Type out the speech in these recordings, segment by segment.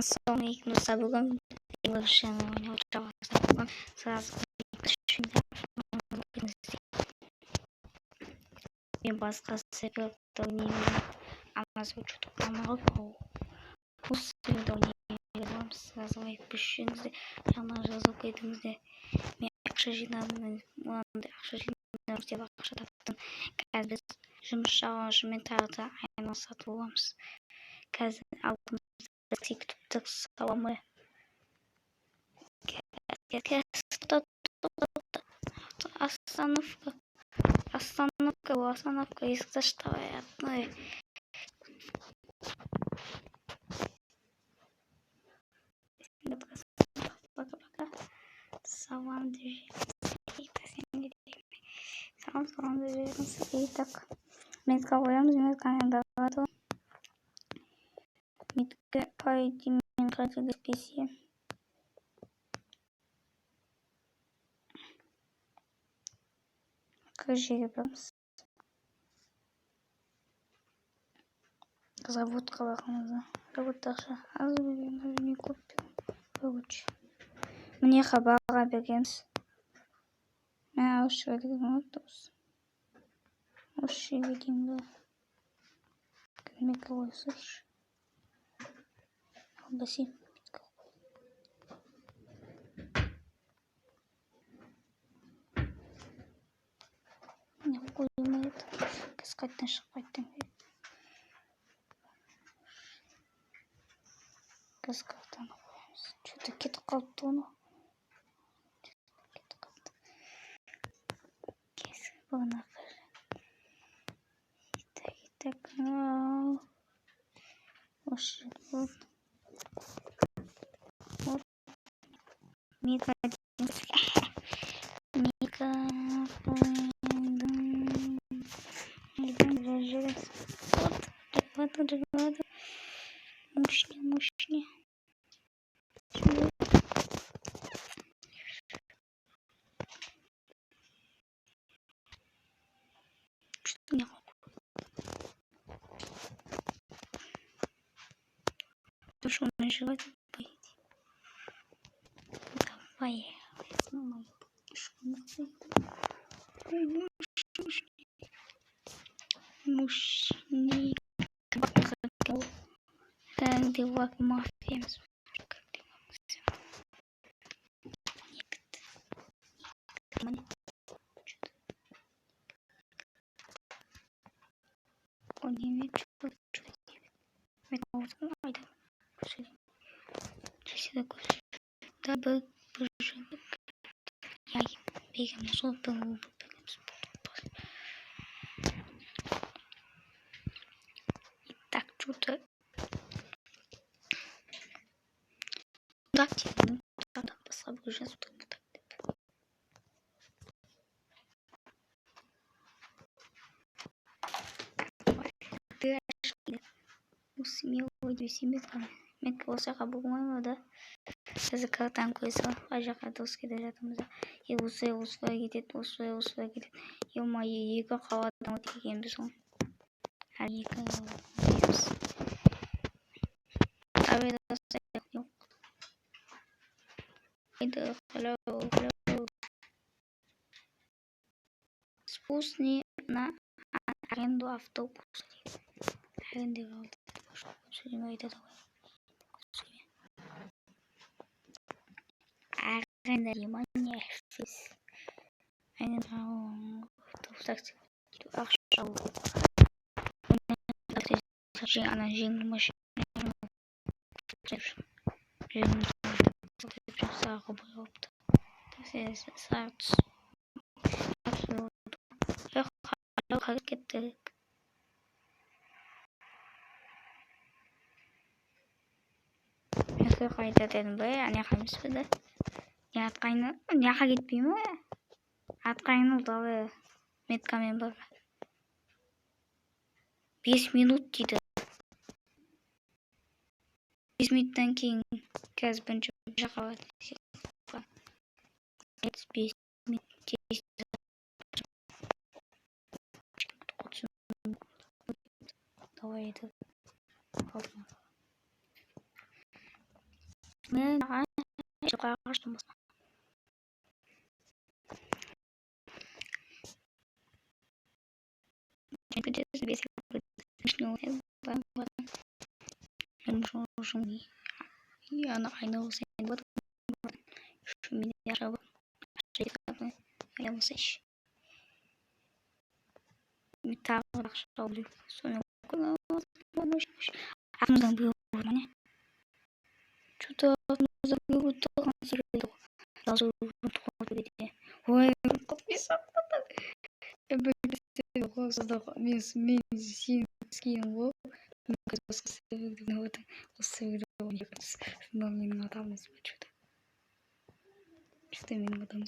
Ассалаумалейкум, достар. Бүгін English'ын ойнау жалғастырамын. Сразу мен басқа серверді ойнаймын. Ана звучит канал. Осы серверді ойнаймын. Сразу айтпышыңызды, жаңа жазып кетіңіздер. Мен ақша жинадым, ақша жинадым деп ақша таптым. Қазір біз жұмыс шаруашылығымен тағы да айналысатын боламыз. Қазір алдымызда TikTok саламы. Остановка, из-за что одной. Пока-пока. Салам, так. Метка боямыз, метка ендағады. Метка пойди мен қайтыды спеси. Көжеге боямыз. Заводқа бағымызды. Заводтақша аз бөлген, не купил. Короче. Мне хабарға бергенбіз. Мен ауызша деген отыз. Ауызша деген да. Кірмек ойсыш. Албаси. Не қоймайды. Кіз қайттан шықпайттан. Кіз қайттан қоймыз. Что-то кетіп қалыпты оны. Бұғына қыры. Так. Осы вот. Вот. Мика. Вот. Мощный. Что не могу. Ты что, наживать? Давай. Мощный. Как дела мафия? Он не имеет что-то. Да бы поживет. Я бегом нашел был. Так, что-то. Да, надо послабо уже тут. Ты усмел себе там. Мен болсаға болмаймы да. Қазір картан қойса, ажаққа доскеде жатымызда. Осылай кетеді, осылай кетеді. Ема-е, екі қаладан өтегенбіз ғой. Екі қаладан өтегенбіз. Табедасы жоқ. Hello. Спусни на аренду автобуса. Аренду автобуса. Сөйлемейді давай. Аренда внимание физ. Аренда автобус. Ақша. Ана жеңіл машина. Сағы болыпты. Сағыз. Қарып кеттік. Мен қайда дедім бе? Ане қаймыз беді? Не атқайны? Неға кетпей ме? Атқайны ұлдағы меткамен бар. 5 минут дейді. 5 минуттан кейін қазір бірінші жаққа бар. 5 минут. Давай это. мен жылға қаштым болса. Придется без смешного и она айналса вот меня жабы aylamasaymış. Bir tane akşam oluyor. Sonra olmuş. Aklımızdan bir olur ne? Что-то aklımızdan bir olur. Konserviydi. Lazım bir de. Ой, подписаться. Я бы представил, создал мисс скинул. Мне казалось, вот мне кажется, но мне надо там что-то. Что мне надо там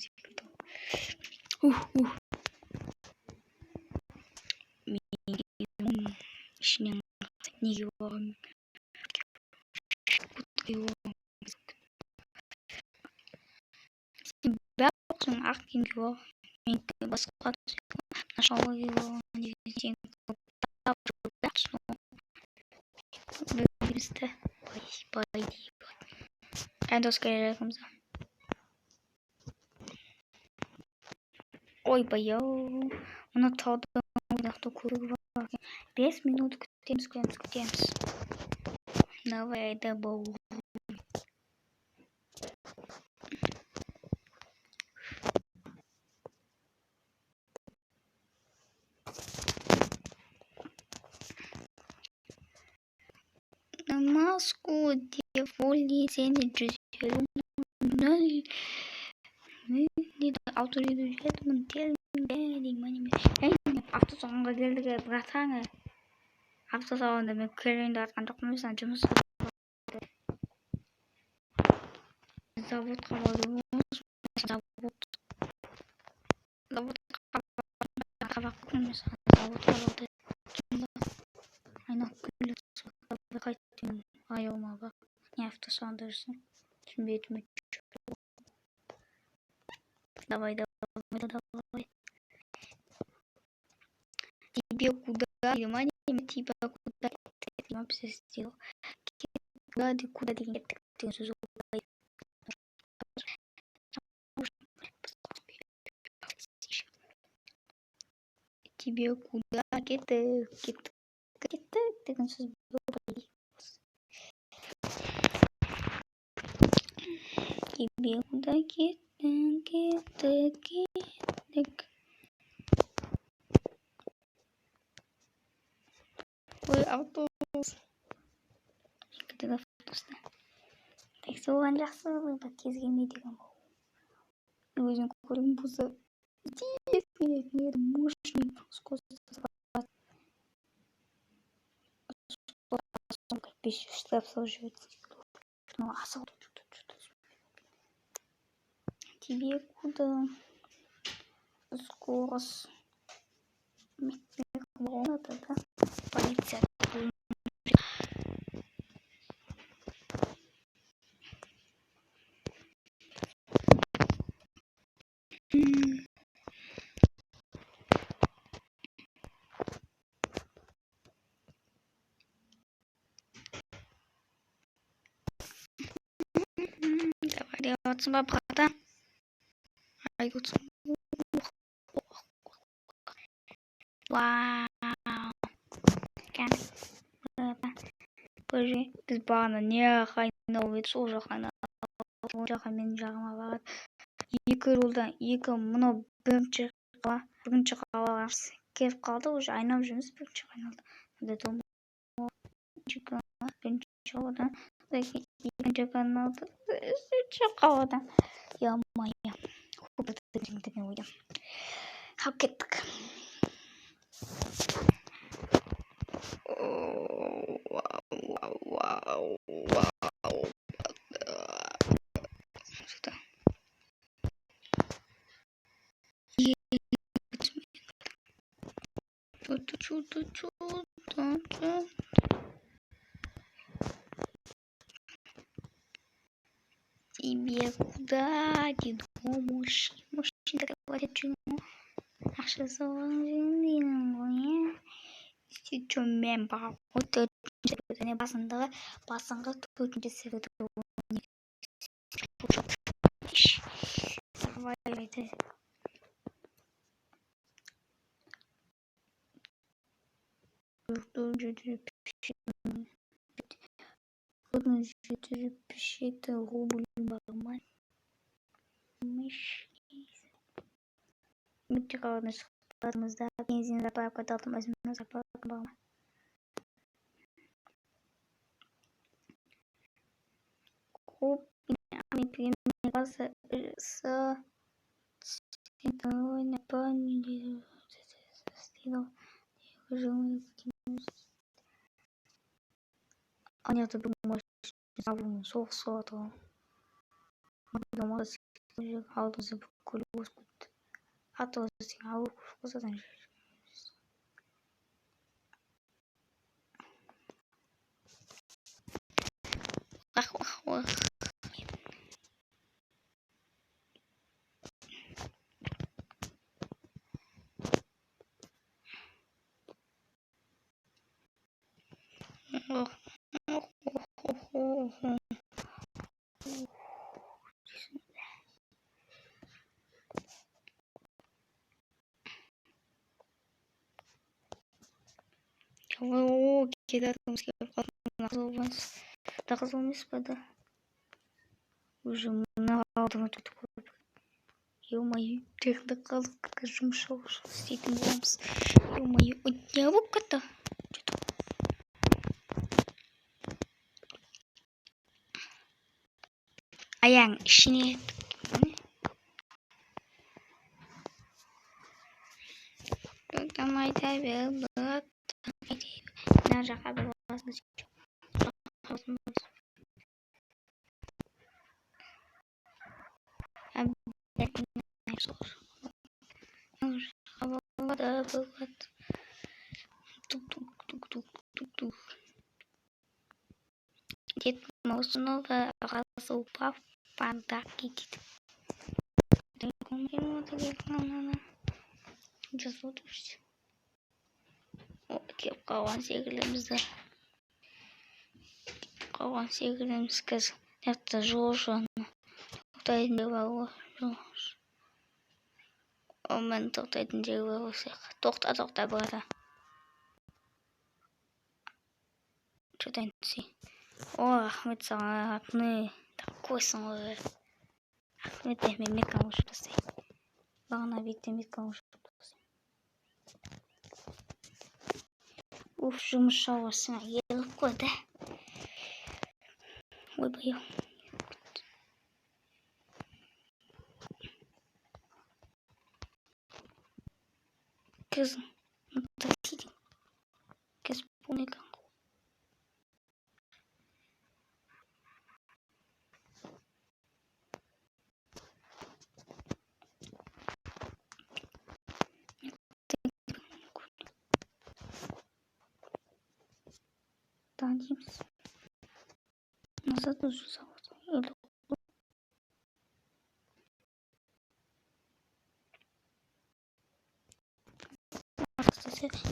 işinin neyi var? Kutluyor. Ben olsun aklım yok. Ben başka aşağı yok. Ne diyeceğim? Böylelikle bay. En dost gelecek hamza. Ой, bayağı. Ona tadım. Orada kuru var. 5 minut kütüyoruz. Давай, да бау. Маску деволи сени джезелю. Autorized mentel di mana hafta sonuna geldik bıraksana. Hafta sonunda ben köyünde arkadaşlarımızla cümle zavut kavalıyoruz. Zavut kavakımız zavut kavaldı. Aynen külle kaçtım ayağıma bak. Ne hafta sonundasın? Şimdi etmek. Давай. Тебе куда? Внимание, тебя куда? Ты вообще сделал? Куда ты нет? Ты тебе куда? Ты тебе куда? Ой, автобус. Когда автобуста. Так соған жақсы бak kez келмейді екен бұл. Өзің көрген болса тез келетін еді мощный скорость. 5 штраф сложить. Ну, асфальт. Тебе куда? Скорость. Тогда полиция. Давай делаться брата. Ай, тут. Вау. Боже, біз бағана не қайнау еді сол жаққа мен жағыма барады. 2 жолдан 2 мынау бірінші қалаға келіп қалды, уже айналып жүрміз бірінші айналды. Бірінші қаладан екінші каналды үшінші қаладан. Я-моя, көпіртіп ойдым. Қалып кеттік. Вау. Сюда. Чудо. Тебе куда? Ты думаешь? Может, говорит, чему? Наша зоны. Чем мемба. Вот это не басындағы басынға төртінші сырды Давайте. Трудно 4 пишите рубль барман. Müthiş sıfatımızda benzin zaparka dağıtımızda zaparka barman. Grup yani primine basa ısı Então, na pane estilo Anya to думаешь, самому софсото. Думаешь, how to the close good. А то how was it? Ах. О, кидатым тағылмас бада. Уже мына алдыма түтіп қойып. Ё-моё, техникалық жұмыс істейтін боламыз. Ё-моё, не болып кетті. Аяң ішіне Там айта бер, мына жаққа бір басымыз Дед Мосунова раза упав в пандаки. Жазылдыршы. О, кеп қалған секілімізді. Қалған секіліміз кіз. Нәтті жоғын. Тоқтайтын деп алу. О, мен тоқтайтын деп алу сек. Тоқта, брата. Что-то не О, Ахмет саған атны. Такойсың ғой. Ахмет мен мекан ұшырасы. Бағына бетте мекан ұшырасы. Уф, жұмыс шауасына еліп қойды. Ойбай. Кыз, таксидің. Кыз бұл мекан. Танымыз. Назад уже завод.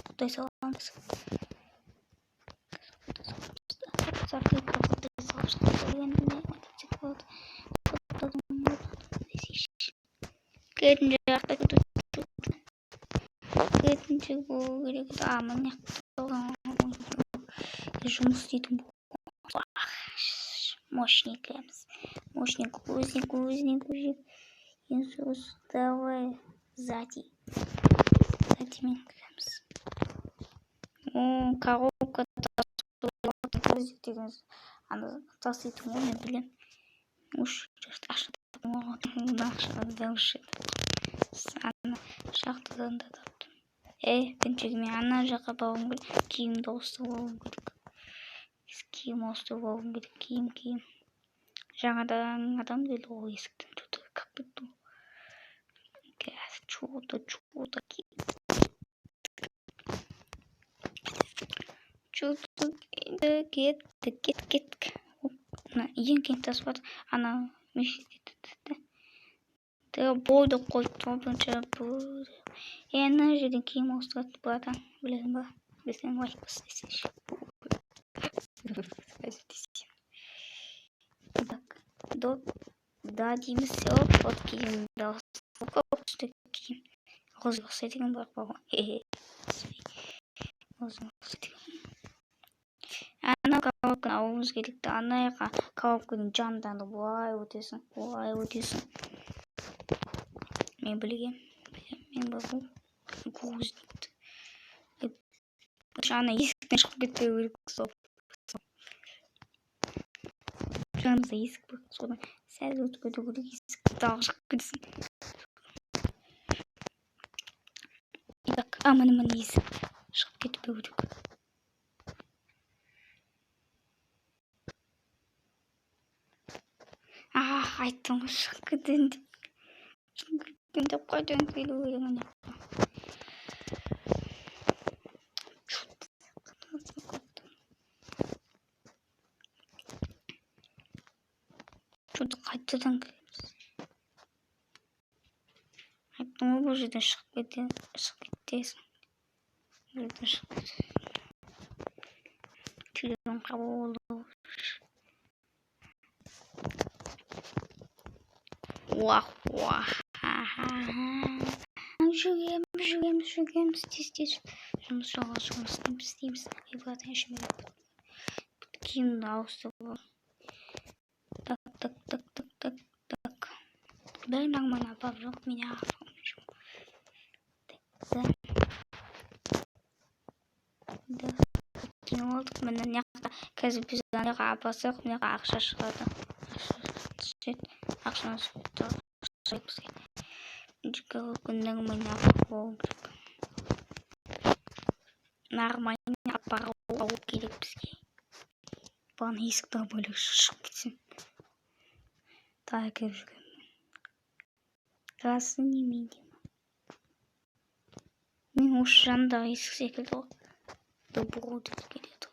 Құдай саламыз. Кетінші жақта кетінші болу керек. Міне жұмыс істейтін мощникіміз. Мощник, узник. Иисус, давай сзади. Сзади мен кіреміз. Коробка таситын ғой, мен білем. Уж шахтадан да таптым. Пенчегіме ана жаққа бағым керек. Киімді ауыстырып алуым керек. Киім ауыстырып алуым керек. Киім. Жаңадан адам келді ғой есіктен. Как бітті. Чудо. Кеттік. Ең кең тас бар. Ана мешітті. Болды қойды. Ана жерден киім ауыстырады, братан. Білесің ба? Білсең лайк бассайшы. Так. Да, дейміз. Вот киімді üstteki rozı setting bak baba. Rozı setting. Ana kavakın avımız gelikti. Anaya kavakın camdan da vay ötesin. Vay ötesin. Men bilgem. Men babu. Kuz. Şu an eskiden çıkıp gitti. Şu an da eski bak. Sonra sen de kötü eski dağışık gidiyorsun. Bak aman eski. Çıkıp gitti böyle. Ah aytım çıkıp gitti. Şimdi koydum böyle oyunu. Çocuk kaçtıdan aytım bu yüzden çıkıp gitti. Buradan çıkıp gitti. Telefon kabul. Вах, вах, ха-ха-ха. Жуем, здесь. Стимс. И вот я еще кинулся. Так. Дай нормально, повлек меня. Да. Кинул меня някаква. Каза пизда, рапасах, мне рахшашрата. Рахшашрата. Jika kundang menyapu нормально апарау керек бізге. Бұған есіктен бөлек шығып кетсем. Тағы келіп жүргенмін. Расы неме деймін. Мен осы жандағы есік секілді ғой. Добро деп келеді ғой.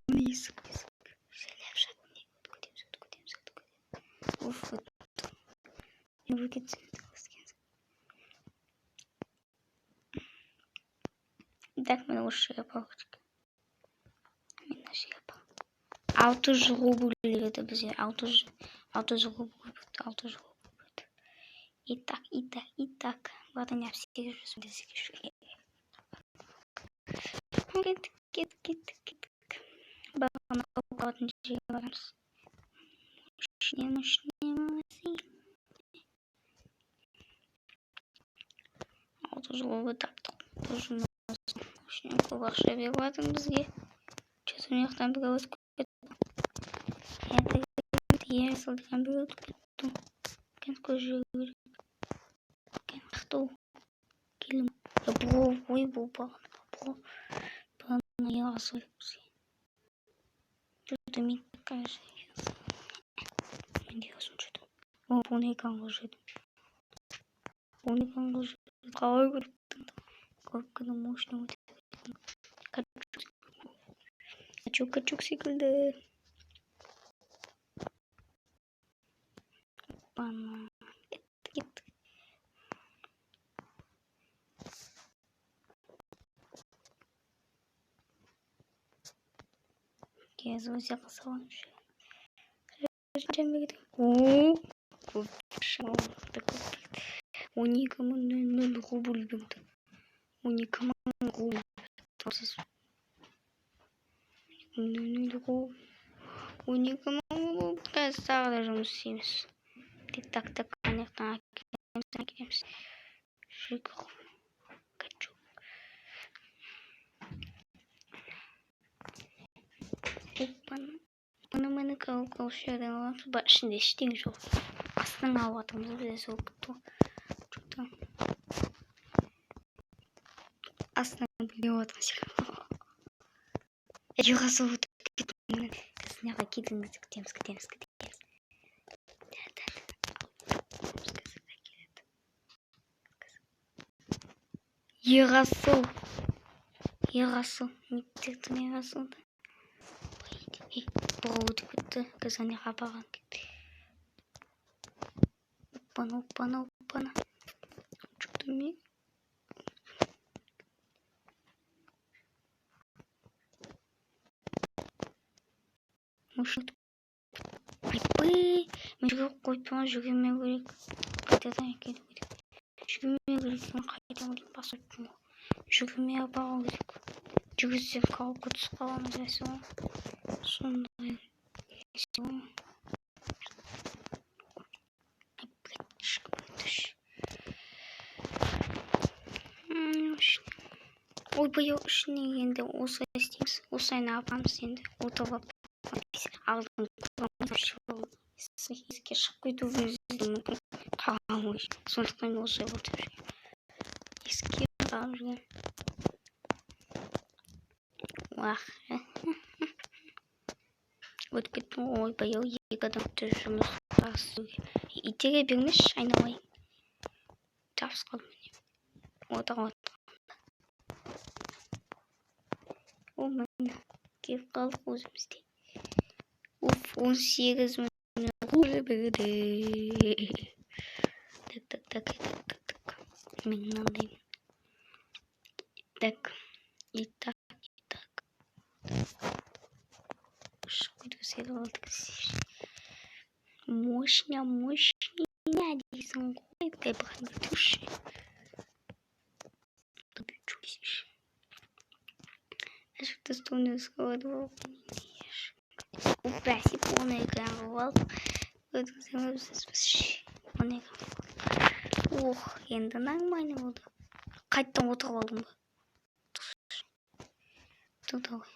Міне есік. Сөйлеп жатыр. Көтеміз. Уф. Не кетсем. Так, мен осы жерге барып. Мен осы жерге барып. 600 рубль береді бізге. 600 рубль. Итак. Вот они все Кет. Бағана қауқатын жерге барамыз. Шнема. 600 рубль таптық. Тоже очень ақша беріп жатыр бізге. Что-то мына жақтан бір ауыз кетті. Я салдырған бір өтіп кетті. Көз жүріп. Қақтау. Келім. Ой, бұл бағана яғасы өліп бізге. Что-то мен такая же. Мен яғасын что-то. О, бұл не қаңғылжыды. Қалай көріптің. Көпкіні мощно өтіп. Качук секілді. Бана. Кет. Кезу зяқа салам ще. Ооо. Көпші. 12 000 рубль берді. 12 000 рубль. 12 000 рубль. Қазір жұмыс істейміз. Так, анықтан әкелеміз. Шүкір. Качу. Бұны мені қауып шерден аламыз. Ба ішінде ештеңе жоқ. Астын алып атымыз бізде сол күтті. Астын біле отырмыз. Жоғасы өтіп кетті. Кісінеға кетіңіз. Кетеміз. Ерасыл. Мектептің ерасылды. Бұл өтіп кетті. Кісінеға баған кетті. Опана. Что-то мне... Может... Мен жүгіріп қойдым, жүгірмеу керек. Қайтадан келу керек. Жүгірмеу керек, қайтадан басып жүгірмей бару керек. Жүгірсек қауіпке түсіп қаламыз десе ғой. Сондай есе ғой. Ойбай, ішіне енді осылай істейміз. Осылай апамыз енді отырып алдын есікке шығып кетуіміз мүмкін. Қаламыз. Сондықтан осылай отырып жүрген. Есікке қарап жүрген. Өтіп кеттім. Ойбай, екі адам жұмыс басуға. Итере бермеші, айналайын. Тапсыз қалдым. Отыр. Міне, келіп қалдық өзімізде. 18 минут бірде. Так. Мен мынандаймын. Так. Что сделал таксиш? Мощно дейсің ғой, қайбаған души. Что стуны складывал? Упаси полный экран вал. Ох, енді нормально болды. Қайттан отырып алдым ба? Давай.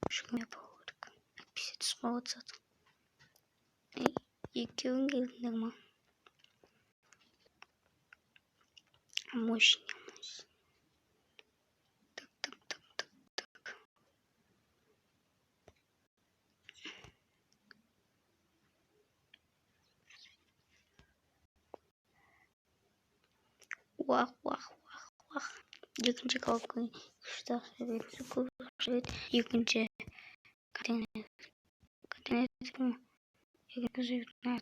Жүгіме бауырдық. Әйтпесе түсіп қалады заты. Екеуің келдіңдер ма? Мощный. Так. Вах. Екінші қалыпқа күшті жүреді. Екінші катенет. Екінші да.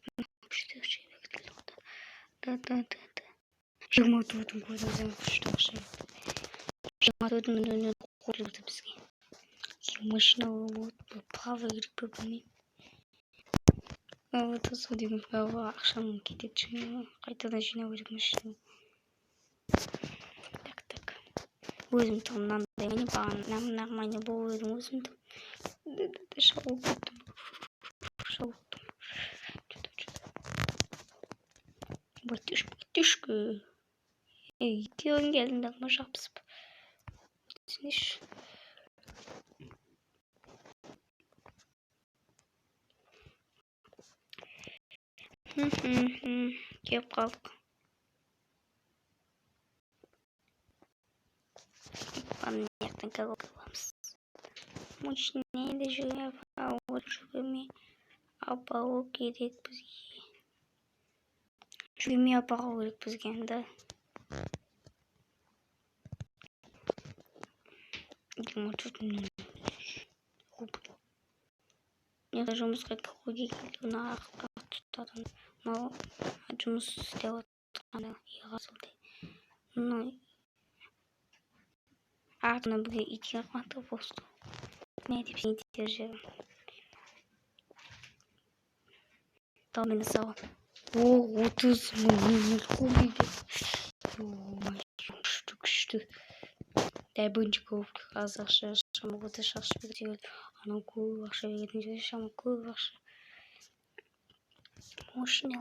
24-дің көзімізден күшті жүреді. 24-дің өнерін қорылды бізге. Машина болады, правы керек пе білмеймін. Вот осы деген правы ақшамын кетеді. Қайтадан жинау керек машина. Так. Өзім тұғым мынандай мені баған нормально болу едім өзім тұғым. Шауып кеттім. Батюшка. Екеуің келдіңдер ма жабысып? Түсінеш. Кеп қалдық. Понятно, кого каламыз. Мощнейді жүгірме апару керек бізге. Жүгірме апару керек бізге, да. Неге жұмысқа кіруге келуіне аққа тұтатын. Но жұмыс істеп отырғанда еғазылды. Артына бірге итер қанты босты. Мен деп сен итер жерім. Талмені сауа. 30 мың көбейді. Күшті. Дәй бұнчы көп аз ақша шамығыды шақшы берді. Анау көп ақша беретін жерде шамы көп ақша. Мощный.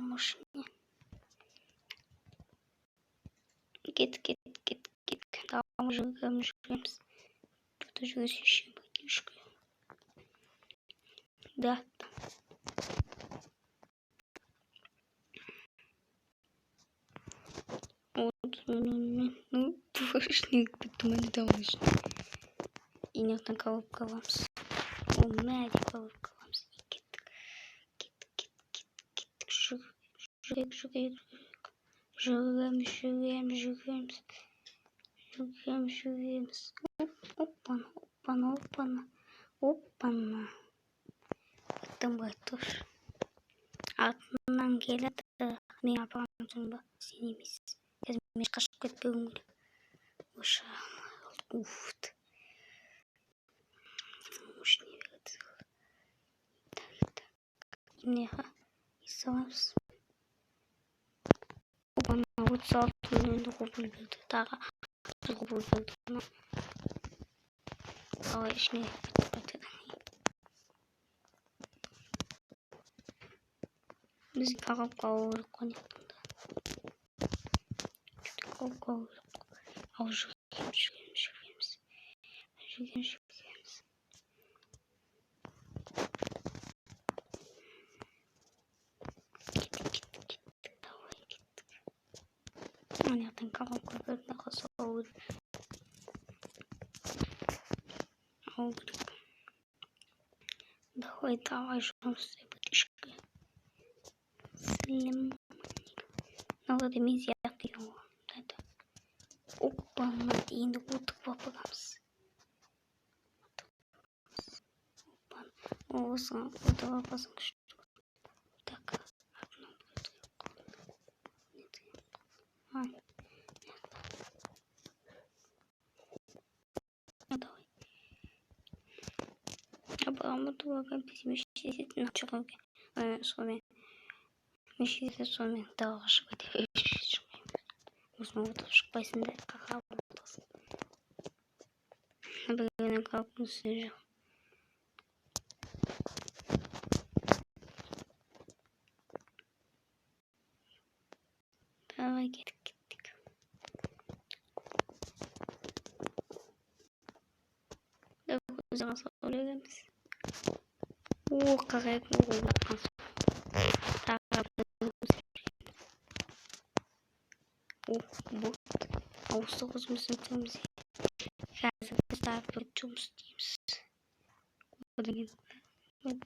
Кет. Там жүреміз. Тут жүресінші батюшка. Да. Ну, твоишник, бітумені давниш. Инертен қалып қаламыз. Мәді қалып қаламыз. Кет. Жүреміз. Оппана. Баттым байтыр. Артынан келеді. Мен апарамын ба? Сен емес. Мен қашып кетпеуім керек. Оша. Уфт. Мощный верді. Так. Neha. İstemez. O bana WhatsApp önünde kabul gördü. Daha kabul gördü. Ama işini bitirdi. Biz kalkıp kavuruk konuştuk. Kalkıp kavuruk. Avucu gelmiş. Понятно, как он купит на косовую. Давай, что с птичкой. Слим. Надо иметь яркий. Это. Опа, Мартин, вот попадамся. Опа. О, сам, этого посмотришь. Так. Давай. Абраму дорого безмещить на человеке. С вами. Мещите с вами дороже. Возьму вот уж пояснить, как работать. Например, как он сижу. Давай, гетик. Зараз оглянемось. О, корректно. Так, о, вот. А у стого смысла там здесь. Сейчас поставь причем стимс. Блин. Вот.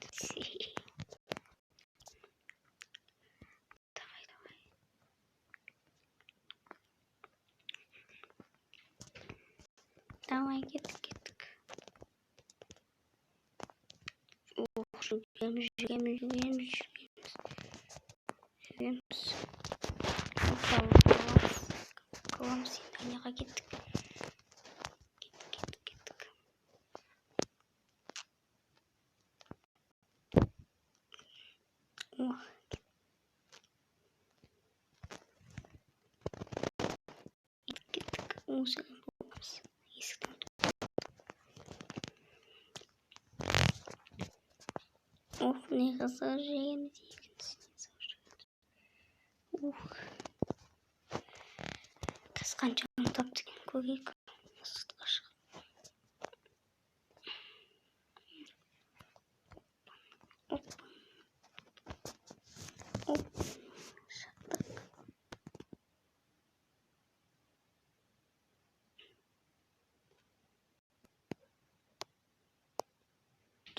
Давай, гетик. Жугаем. Калам синтаняға кеттік. Кеттік. Осы боламыз. Есіктің. Ох, не зажжем. Ух. Қаншаны таптық көрейік.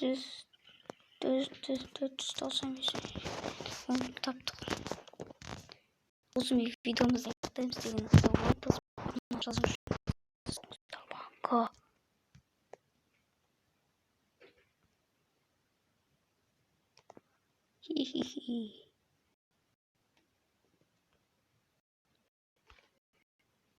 Düz 498 onu taktım. Uzun bir videomuz yaptım. Sizin de var. Hihihi.